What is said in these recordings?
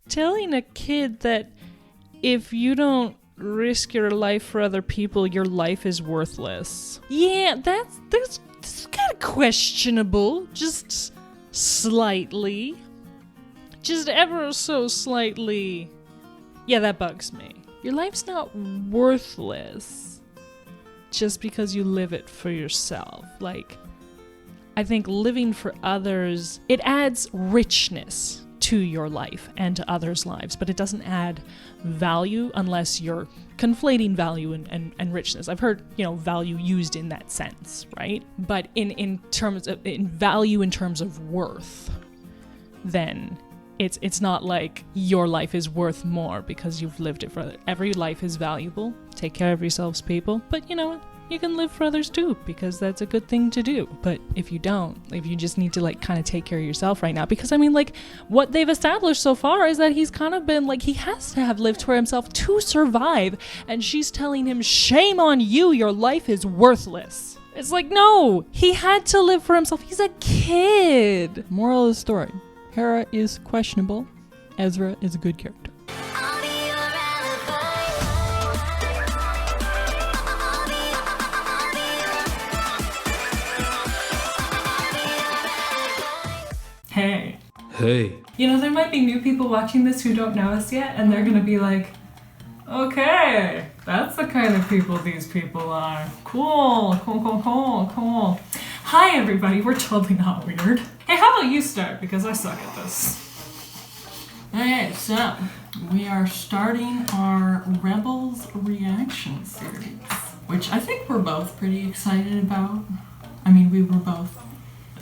telling a kid that if you don't risk your life for other people, your life is worthless. Yeah, that's kind of questionable. Just slightly. Just ever so slightly. Yeah, that bugs me. Your life's not worthless just because you live it for yourself. Like, I think living for others, it adds richness to your life and to others' lives, but it doesn't add value unless you're conflating value and richness. I've heard, value used in that sense, right? But in value in terms of worth, then it's not like your life is worth more because you've lived it for others. Every life is valuable. Take care of yourselves, people. But you know what? You can live for others too, because that's a good thing to do. But if you don't, if you just need to kind of take care of yourself right now, because what they've established so far is that he's kind of been he has to have lived for himself to survive, and she's telling him, shame on you, your life is worthless. It's no, he had to live for himself. He's a kid. Moral of the story, Hera is questionable, Ezra is a good character. Hey. There might be new people watching this who don't know us yet, and they're gonna be like, okay, that's the kind of people these people are. Cool. Hi everybody, we're totally not weird. Hey, how about you start, because I suck at this. Okay, so we are starting our Rebels reaction series, which I think we're both pretty excited about. We were both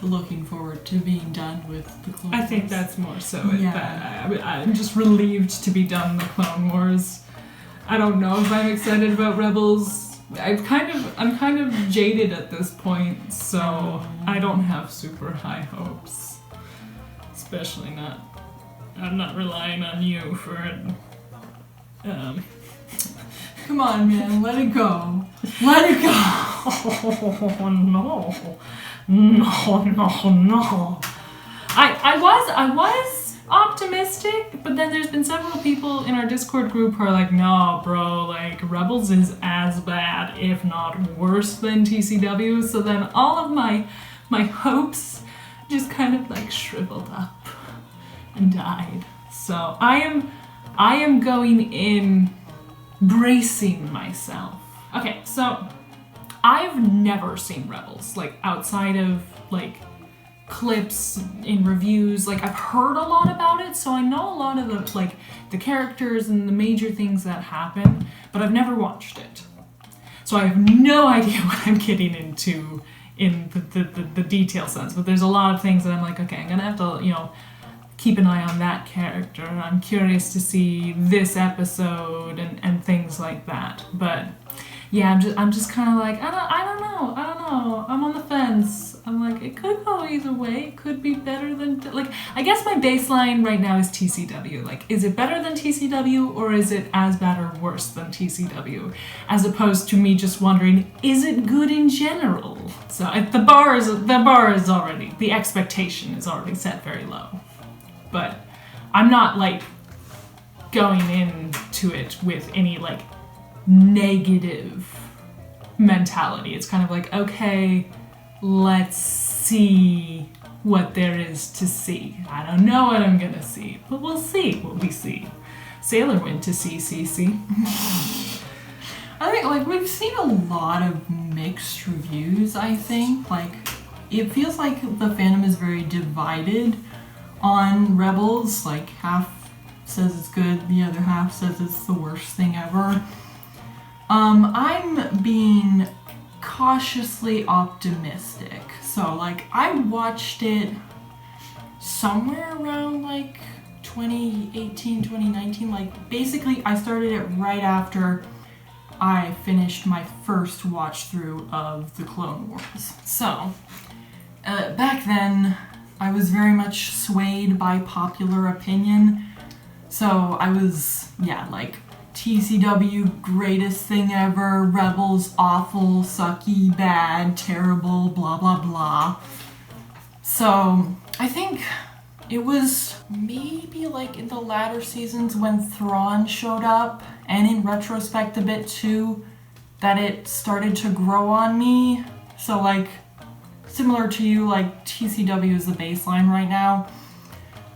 looking forward to being done with the Clone Wars. I think that's more so Yeah. it. I'm just relieved to be done with the Clone Wars. I don't know if I'm excited about Rebels. I'm kind of jaded at this point, so I don't have super high hopes. Especially not. I'm not relying on you for it. Come on, man, let it go. Let it go. Oh no. No. I was optimistic, but then there's been several people in our Discord group who are like, no, bro, Rebels is as bad, if not worse than TCW. So then all of my hopes just kind of shriveled up and died. So I am going in bracing myself. Okay, so I've never seen Rebels, outside of, clips in reviews. I've heard a lot about it, so I know a lot of the characters and the major things that happen, but I've never watched it. So I have no idea what I'm getting into in the detail sense, but there's a lot of things that I'm okay, I'm gonna have to, keep an eye on that character, and I'm curious to see this episode and things like that. But yeah, I'm just kind of I don't know. I'm on the fence. I'm it could go either way. It could be better than, I guess my baseline right now is TCW. Is it better than TCW, or is it as bad or worse than TCW? As opposed to me just wondering, is it good in general? So the bar is already, the expectation is already set very low. But I'm not going into it with any negative mentality. It's kind of okay, let's see what there is to see. I don't know what I'm gonna see, but we'll see what we see. Sailor went to CCC. I think we've seen a lot of mixed reviews. I think it feels like the fandom is very divided on Rebels. Half says it's good, the other half says it's the worst thing ever. I'm being cautiously optimistic. So I watched it somewhere around 2018, 2019. Basically I started it right after I finished my first watch through of the Clone Wars. So back then I was very much swayed by popular opinion. So I was, TCW, greatest thing ever, Rebels, awful, sucky, bad, terrible, blah, blah, blah. So I think It was maybe like in the latter seasons when Thrawn showed up, and in retrospect a bit too, that it started to grow on me. So like, similar to you, like TCW is the baseline right now.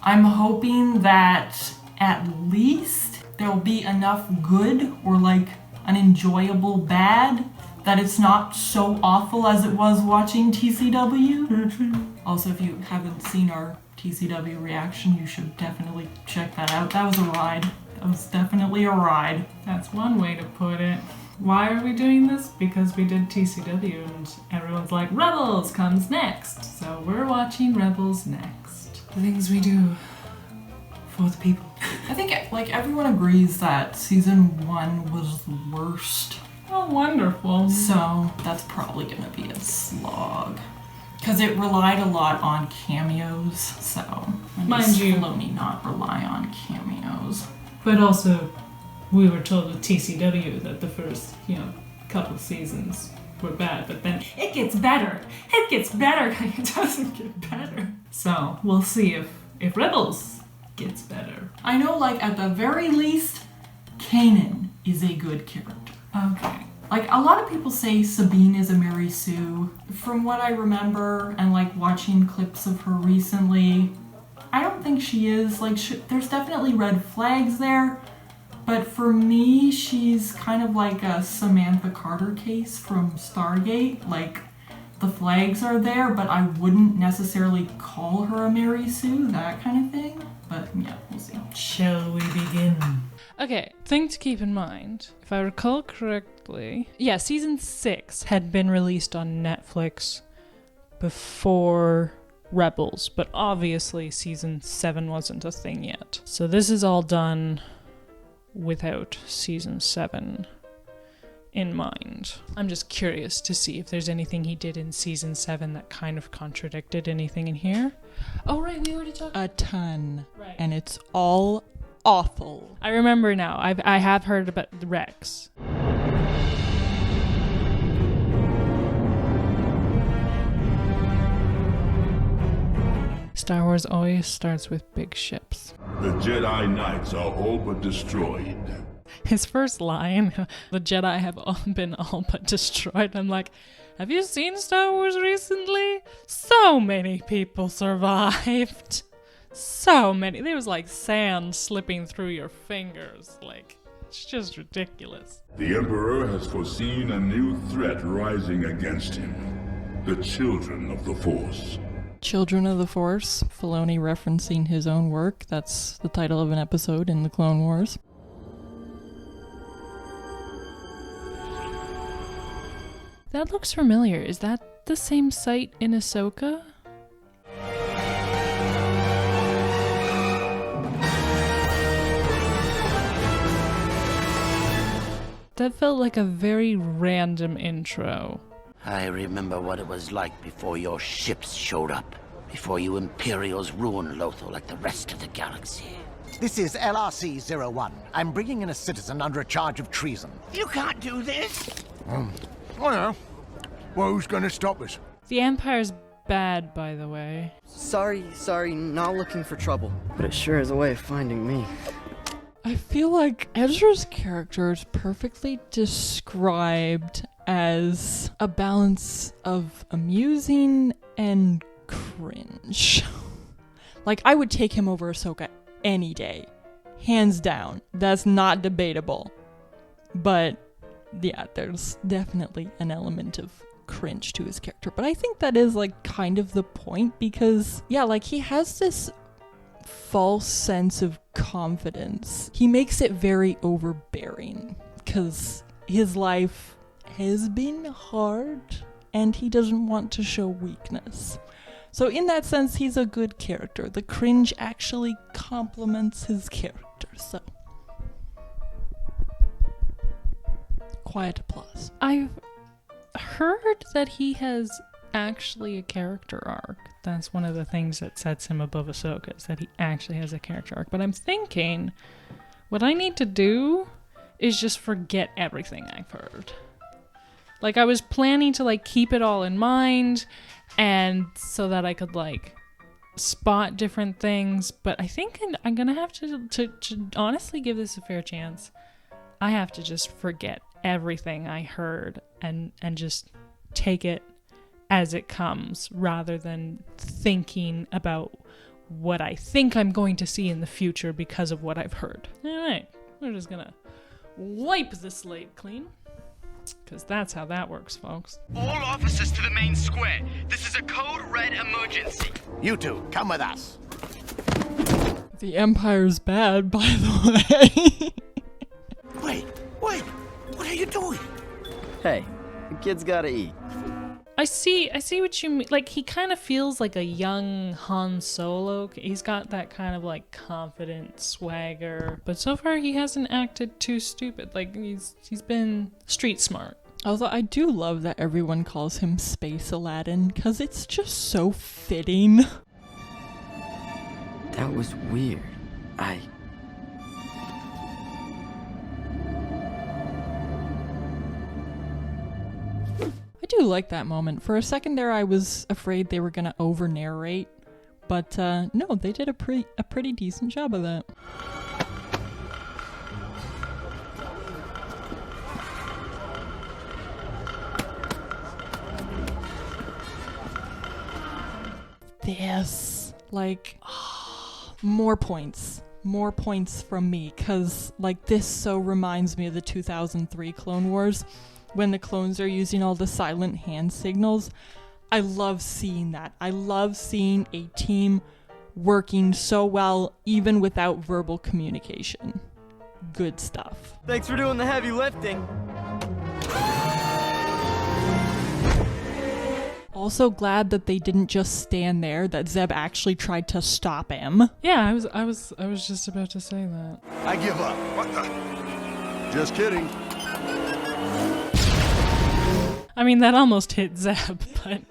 I'm hoping that at least there'll be enough good or like an enjoyable bad that it's not so awful as it was watching TCW. Also, if you haven't seen our TCW reaction, you should definitely check that out. That was a ride. That was definitely a ride. That's one way to put it. Why are we doing this? Because we did TCW and everyone's like, Rebels comes next. So we're watching Rebels next. The things we do for the people. I think like everyone agrees that season 1 was the worst. Oh, wonderful. So that's probably gonna be a slog. Because it relied a lot on cameos, so mind you, Filoni not rely on cameos. But also, we were told with TCW that the first, couple of seasons were bad, but then it gets better. It gets better. It doesn't get better. So we'll see if Rebels gets better. I know, like at the very least, Kanan is a good character. Okay. Like, a lot of people say Sabine is a Mary Sue. From what I remember and, like, watching clips of her recently, I don't think she is. Like, there's definitely red flags there. But for me, she's kind of like a Samantha Carter case from Stargate. Like, the flags are there, but I wouldn't necessarily call her a Mary Sue, that kind of thing. But, yeah, we'll see. Shall we begin? Okay, thing to keep in mind, if I recall correctly, season 6 had been released on Netflix before Rebels, but obviously season 7 wasn't a thing yet. So this is all done without season 7 in mind. I'm just curious to see if there's anything he did in season 7 that kind of contradicted anything in here. Oh right, we already talked a ton. Right. And it's all awful. I remember now. I have heard about the Rex. Star Wars always starts with big ships. The Jedi Knights are all but destroyed. His first line, the Jedi have all been all but destroyed. I'm like, have you seen Star Wars recently? So many people survived. So many. There was like sand slipping through your fingers. Like, it's just ridiculous. The Emperor has foreseen a new threat rising against him. The Children of the Force. Children of the Force, Filoni referencing his own work. That's the title of an episode in the Clone Wars. That looks familiar. Is that the same site in Ahsoka? That felt like a very random intro. I remember what it was like before your ships showed up. Before you Imperials ruined Lothal like the rest of the galaxy. This is LRC-01. I'm bringing in a citizen under a charge of treason. You can't do this! Oh yeah. Well, who's gonna stop us? The Empire's bad, by the way. Sorry, not looking for trouble. But it sure is a way of finding me. I feel like Ezra's character is perfectly described as a balance of amusing and cringe. Like, I would take him over Ahsoka any day. Hands down. That's not debatable. But, yeah, there's definitely an element of cringe to his character. But I think that is, like, kind of the point because, yeah, like, he has this false sense of confidence. He makes it very overbearing because his life has been hard and he doesn't want to show weakness. So in that sense, he's a good character. The cringe actually complements his character, so. Quiet applause. I've heard that he has actually a character arc. That's one of the things that sets him above Ahsoka, is that he actually has a character arc. But I'm thinking, what I need to do is just forget everything I've heard. Like, I was planning to, like, keep it all in mind, and so that I could, like, spot different things, but I think I'm gonna have to honestly give this a fair chance. I have to just forget everything I heard and just take it as it comes rather than thinking about what I think I'm going to see in the future because of what I've heard. All right, we're just gonna wipe the slate clean, because that's how that works, folks. All officers to the main square. This is a code red emergency. You two, come with us. The Empire's bad, by the way. Wait, what are you doing? Hey, the kid's gotta eat. I see what you mean. Like, he kind of feels like a young Han Solo. He's got that kind of like confident swagger, but so far he hasn't acted too stupid. Like, he's been street smart. Although I do love that everyone calls him Space Aladdin, because it's just so fitting. That was weird. I do like that moment. For a second there, I was afraid they were gonna over-narrate, but no, they did a pretty decent job of that. This, like, more points from me, because like this so reminds me of the 2003 Clone Wars, when the clones are using all the silent hand signals. I love seeing that. I love seeing a team working so well even without verbal communication. Good stuff. Thanks for doing the heavy lifting. Also glad that they didn't just stand there, that Zeb actually tried to stop him. Yeah, I was just about to say that. I give up. What the? Just kidding. I mean, that almost hit Zeb, but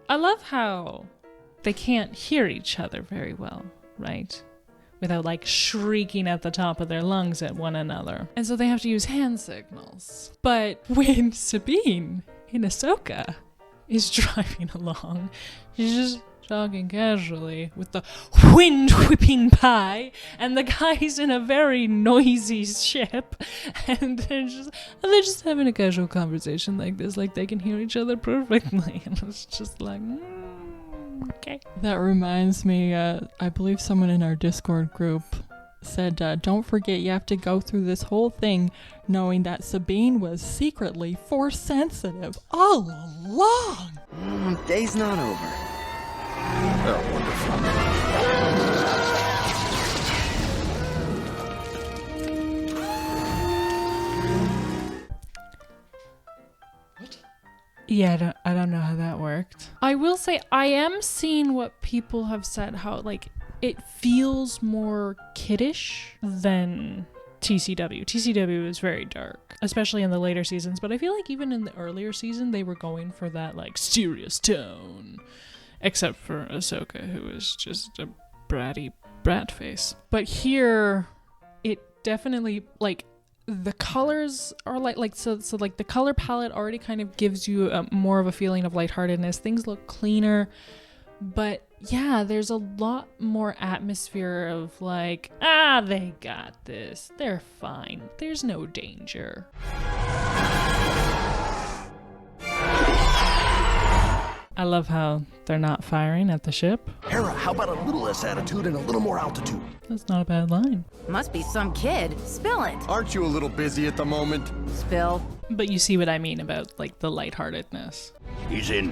I love how they can't hear each other very well, right? Without like shrieking at the top of their lungs at one another. And so they have to use hand signals. But when Sabine in Ahsoka is driving along, she's just talking casually with the wind whipping by, and the guy's in a very noisy ship, and they're just having a casual conversation like this, like they can hear each other perfectly. And it's just like, okay. That reminds me, I believe someone in our Discord group said, don't forget you have to go through this whole thing knowing that Sabine was secretly Force sensitive all along. Day's not over. Oh, wonderful. Yeah, I don't know how that worked. I will say I am seeing what people have said, how like it feels more kiddish than TCW. TCW is very dark, especially in the later seasons, but I feel like even in the earlier season they were going for that like serious tone. Except for Ahsoka, who is just a bratty brat face. But here, it definitely, like, the colors are so like the color palette already kind of gives you more of a feeling of lightheartedness. Things look cleaner, but yeah, there's a lot more atmosphere of like, they got this. They're fine. There's no danger. I love how they're not firing at the ship. Hera, how about a little less attitude and a little more altitude? That's not a bad line. Must be some kid. Spill it. Aren't you a little busy at the moment? Spill. But you see what I mean about like the lightheartedness. He's in.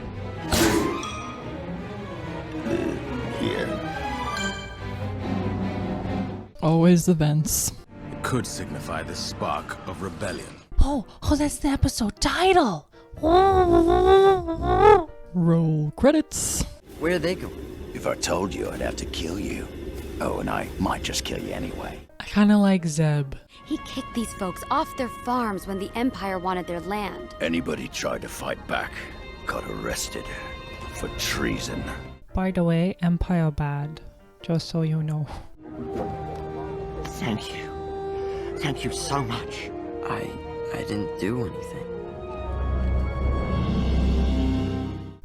Here. Always the vents. It could signify the spark of rebellion. Oh, that's the episode title. Roll credits. Where are they going? If I told you, I'd have to kill you. Oh, and I might just kill you anyway. I kind of like Zeb. He kicked these folks off their farms when the Empire wanted their land. Anybody tried to fight back got arrested for treason. By the way, Empire bad. Just so you know. Thank you. Thank you so much. I didn't do anything.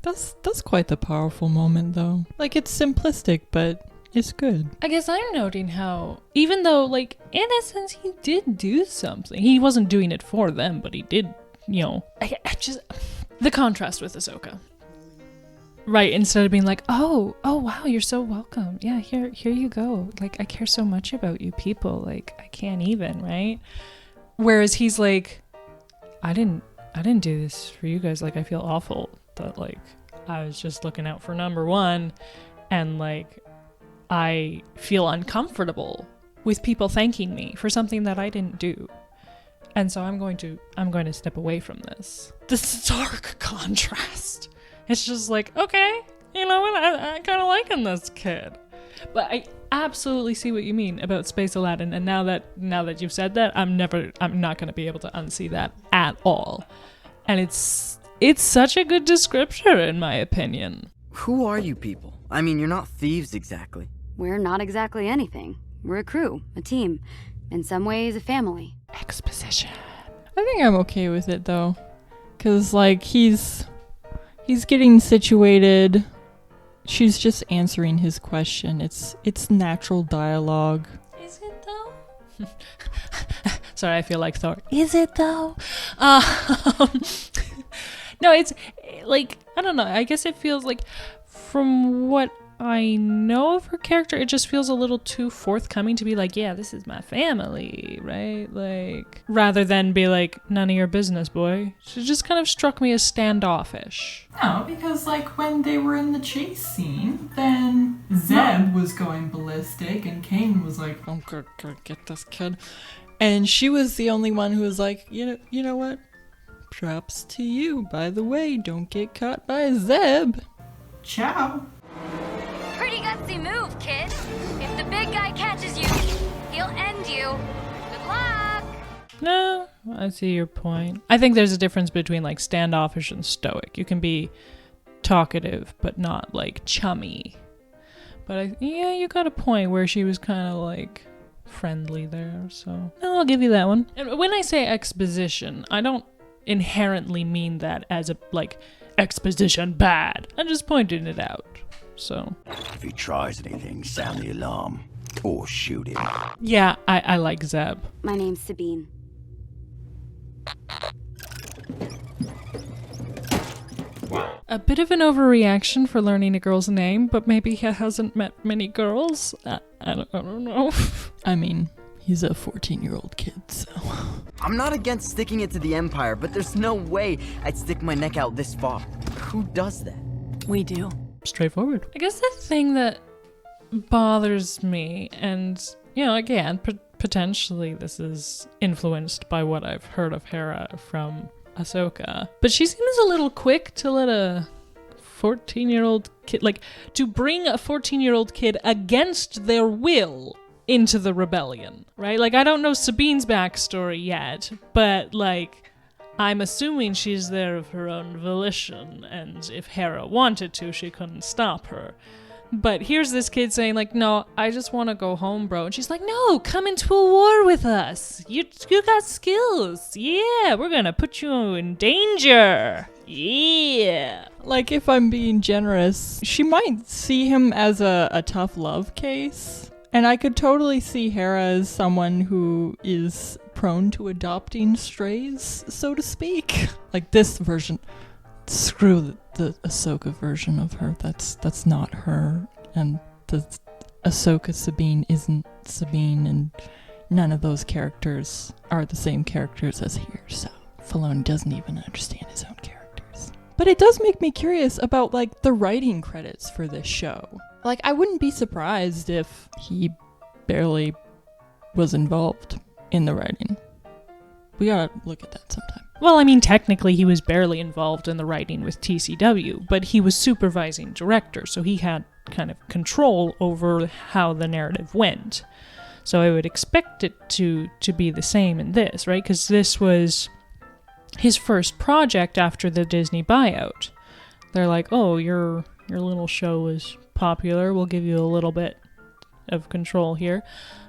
That's quite the powerful moment, though. Like, it's simplistic, but it's good. I guess I'm noting how, even though, like, in essence, he did do something. He wasn't doing it for them, but he did, you know. I just, the contrast with Ahsoka. Right, instead of being like, oh, wow, you're so welcome. Yeah, here you go. Like, I care so much about you people. Like, I can't even, right? Whereas he's like, I didn't do this for you guys. Like, I feel awful that, like, I was just looking out for number one, and, like, I feel uncomfortable with people thanking me for something that I didn't do. And so I'm going to step away from this. The stark contrast. It's just like, okay, you know what, I kind of liking this kid. But I absolutely see what you mean about Space Aladdin, and now that you've said that, I'm not going to be able to unsee that at all. And it's such a good description, in my opinion. Who are you people? I mean, you're not thieves exactly. We're not exactly anything. We're a crew, a team, in some ways a family. Exposition. I think I'm okay with it, though. Because, like, he's getting situated. She's just answering his question. It's natural dialogue. Is it though? Sorry, I feel like Thor. Is it though? No, it's like, I don't know. I guess it feels like, from what I know of her character, it just feels a little too forthcoming to be like, yeah, this is my family, right? Like, rather than be like, none of your business, boy. She just kind of struck me as standoffish. No, because, like, when they were in the chase scene, then Zeb was going ballistic, and Kane was like, I'm gonna get this kid. And she was the only one who was like, you know what? Props to you. By the way, don't get caught by Zeb. Ciao. Pretty gutsy move, kid. If the big guy catches you, he'll end you. Good luck. No, I see your point. I think there's a difference between, like, standoffish and stoic. You can be talkative, but not, like, chummy. But you got a point where she was kind of, like, friendly there, so I'll give you that one. And when I say exposition, I don't inherently mean that as a, like, exposition bad. I'm just pointing it out. So if he tries anything, sound the alarm or shoot him. Yeah, I like Zeb. My name's Sabine. A bit of an overreaction for learning a girl's name, but maybe he hasn't met many girls. I don't know. I mean, he's a 14-year-old kid, so... I'm not against sticking it to the Empire, but there's no way I'd stick my neck out this far. Who does that? We do. Straightforward. I guess the thing that bothers me, and, you know, again, potentially this is influenced by what I've heard of Hera from Ahsoka, but she seems a little quick to let a 14-year-old kid, like, to bring a 14-year-old kid against their will into the rebellion, right? Like, I don't know Sabine's backstory yet, but, like, I'm assuming she's there of her own volition, and if Hera wanted to, she couldn't stop her. But here's this kid saying, like, no, I just want to go home, bro. And she's like, no, come into a war with us. You got skills. Yeah, we're going to put you in danger. Yeah. Like, if I'm being generous, she might see him as a tough love case. And I could totally see Hera as someone who is prone to adopting strays, so to speak. Like this version. Screw the Ahsoka version of her. That's not her. And the Ahsoka Sabine isn't Sabine, and none of those characters are the same characters as here. So Filoni doesn't even understand his own characters. But it does make me curious about, like, the writing credits for this show. Like, I wouldn't be surprised if he barely was involved in the writing. We gotta look at that sometime. Well, I mean, technically he was barely involved in the writing with TCW, but he was supervising director, so he had kind of control over how the narrative went. So I would expect it to be the same in this, right? Because this was his first project after the Disney buyout. They're like, oh, your little show was popular, we'll give you a little bit of control here.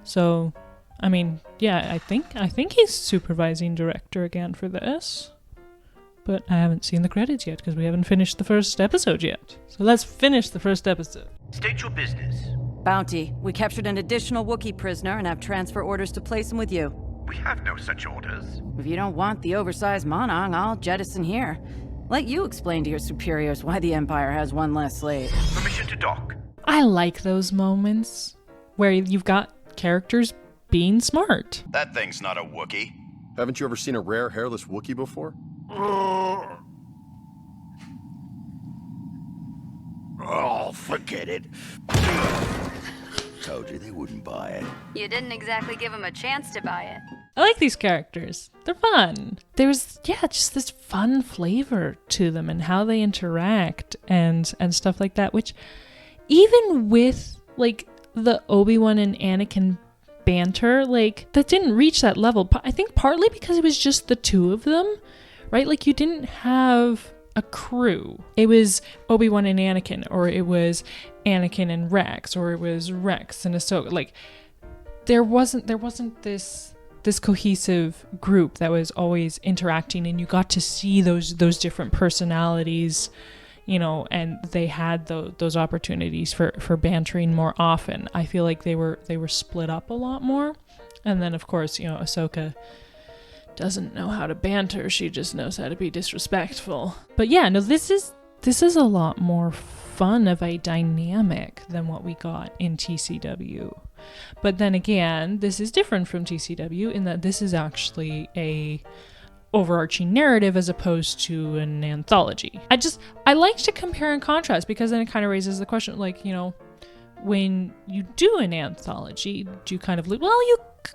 So, I mean, yeah, I think he's supervising director again for this. but I haven't seen the credits yet because we haven't finished the first episode yet. So let's finish the first episode. State your business. Bounty, we captured an additional Wookiee prisoner and have transfer orders to place him with you. We have no such orders. If you don't want the oversized Monong, I'll jettison here. Let you explain to your superiors why the Empire has one less slave. Permission to dock. I like those moments where you've got characters being smart. That thing's not a Wookiee. Haven't you ever seen a rare hairless Wookiee before? Oh, forget it. Told you they wouldn't buy it. You didn't exactly give him a chance to buy it. I like these characters. They're fun. There's, just this fun flavor to them and how they interact and stuff like that, which even with, like, the Obi-Wan and Anakin banter, like, that didn't reach that level. I think partly because it was just the two of them, right? Like, you didn't have a crew. It was Obi-Wan and Anakin, or it was Anakin and Rex, or it was Rex and Ahsoka. Like, there wasn't this cohesive group that was always interacting, and you got to see those different personalities, and they had those opportunities for bantering more often. I feel like they were split up a lot more. And then of course, Ahsoka doesn't know how to banter, she just knows how to be disrespectful. But yeah, no, this is a lot more fun of a dynamic than what we got in TCW. But then again, this is different from TCW in that this is actually a overarching narrative as opposed to an anthology. I like to compare and contrast because then it kind of raises the question, like, when you do an anthology, do you kind of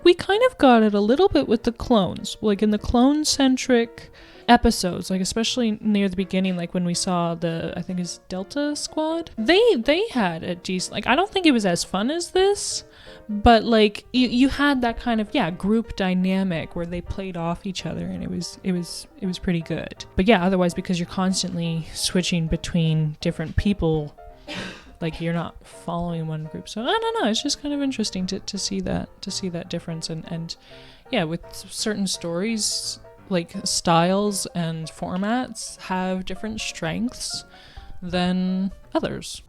we kind of got it a little bit with the clones, like in the clone-centric episodes, like especially near the beginning, like when we saw I think it's Delta Squad, they had a decent, like, I don't think it was as fun as this, but like you had that kind of group dynamic where they played off each other, and it was pretty good. But yeah, otherwise, because you're constantly switching between different people, like, you're not following one group. So I don't know, it's just kind of interesting to see that difference, and with certain stories, like, styles and formats have different strengths than others.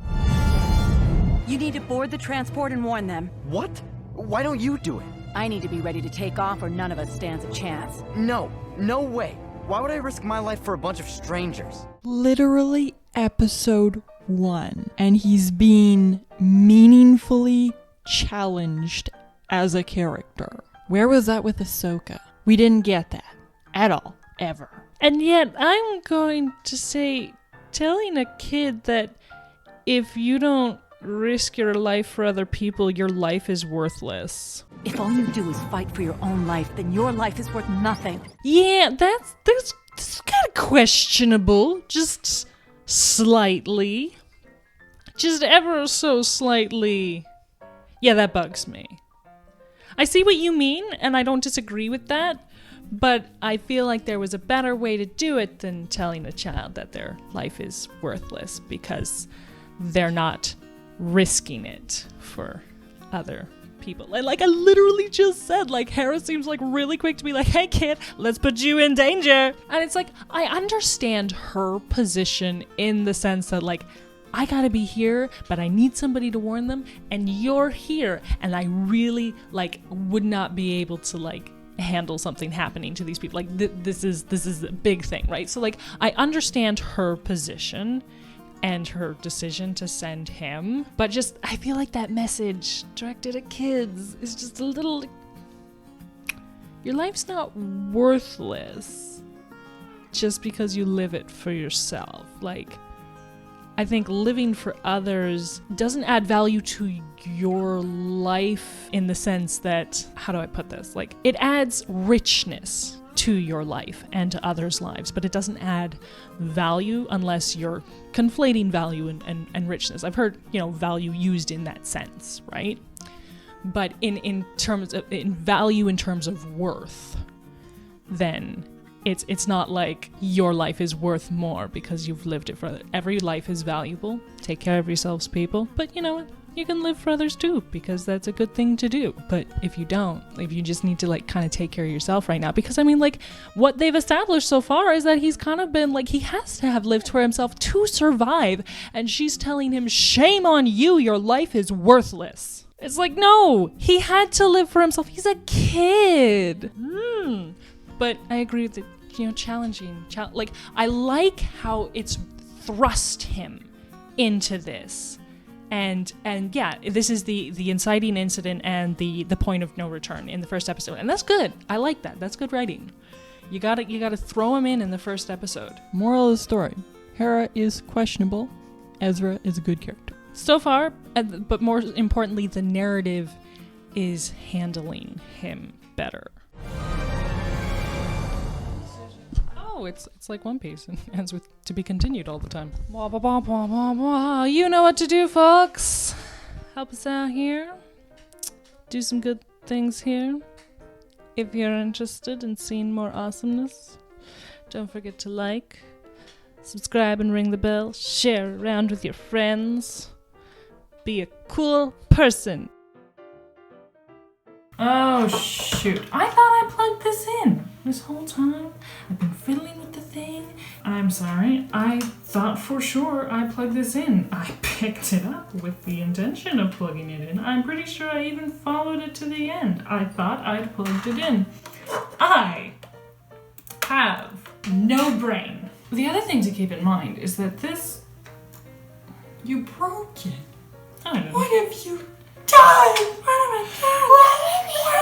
You need to board the transport and warn them. What? Why don't you do it? I need to be ready to take off or none of us stands a chance. No way. Why would I risk my life for a bunch of strangers? Literally episode 1, and he's being meaningfully challenged as a character. Where was that with Ahsoka? We didn't get that at all, ever. And yet, I'm going to say, telling a kid that if you don't risk your life for other people, your life is worthless. If all you do is fight for your own life, then your life is worth nothing. Yeah, that's kind of questionable, just slightly. Just ever so slightly. Yeah, that bugs me. I see what you mean, and I don't disagree with that, but I feel like there was a better way to do it than telling a child that their life is worthless because they're not risking it for other people. Like I literally just said, like, Hera seems like really quick to be like, hey kid, let's put you in danger. And it's like, I understand her position in the sense that, like, I gotta be here, but I need somebody to warn them, and you're here, and I really, like, would not be able to, like, handle something happening to these people. Like, this is a big thing, right? So, like, I understand her position and her decision to send him, but just, I feel like that message directed at kids is just a little, your life's not worthless just because you live it for yourself. Like, I think living for others doesn't add value to your life in the sense that, how do I put this? Like, it adds richness to your life and to others' lives, but it doesn't add value unless you're conflating value and richness. I've heard, value used in that sense, right? But in terms of value in terms of worth, then it's not like your life is worth more because you've lived it for others. Every life is valuable. Take care of yourselves, people. But you know what? you can live for others too, because that's a good thing to do. But if you don't, if you just need to like kind of take care of yourself right now, because I mean, like, what they've established so far is that he's kind of been like, he has to have lived for himself to survive, and she's telling him, shame on you, your life is worthless. It's like, no, he had to live for himself. He's a kid. But I agree with the, challenging. Like, I like how it's thrust him into this. And yeah, this is the inciting incident and the point of no return in the first episode. And that's good. I like that. That's good writing. You gotta throw him in the first episode. Moral of the story. Hera is questionable. Ezra is a good character. So far, but more importantly, the narrative is handling him better. Oh, it's like One Piece and ends with to be continued all the time. Blah, blah, blah, blah, blah, blah. You know what to do, folks. Help us out here. Do some good things here. If you're interested in seeing more awesomeness, don't forget to like, subscribe and ring the bell, share around with your friends. Be a cool person. Oh, shoot. I thought I plugged this in this whole time. I've been fiddling with the thing. I'm sorry. I thought for sure I plugged this in. I picked it up with the intention of plugging it in. I'm pretty sure I even followed it to the end. I thought I'd plugged it in. I have no brain. The other thing to keep in mind is that this... You broke it. I don't know. What have you done? What have I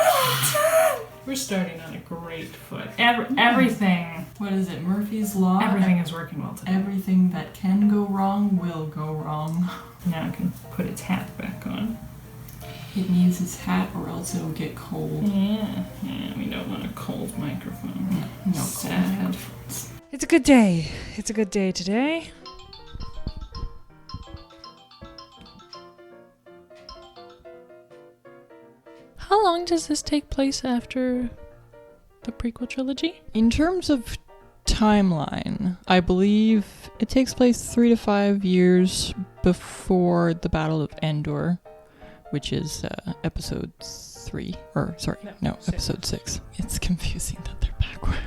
done? We're starting on a great foot. Everything. What is it? Murphy's Law? Everything is working well today. Everything that can go wrong will go wrong. Now I can put its hat back on. It needs its hat or else it'll get cold. Yeah, we don't want a cold microphone. No Sad. cold headphones. It's a good day. It's a good day today. How long does this take place after the prequel trilogy? In terms of timeline, I believe it takes place 3 to 5 years before the Battle of Endor, which is episode 3. Episode 6. It's confusing that they're backwards.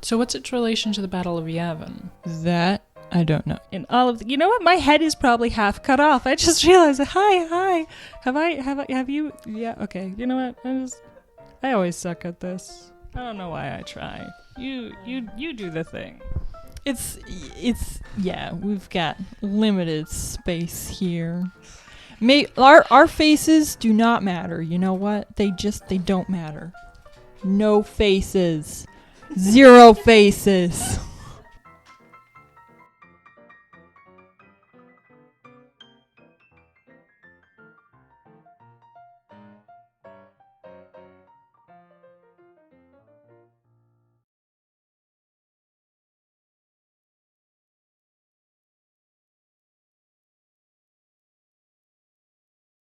So what's its relation to the Battle of Yavin? That I don't know. In all of you know what? My head is probably half cut off. I just realized. Hi. Have you? Yeah. Okay. You know what? I always suck at this. I don't know why I try. You do the thing. It's yeah. We've got limited space here. Our faces do not matter. You know what? They don't matter. No faces. 0 faces.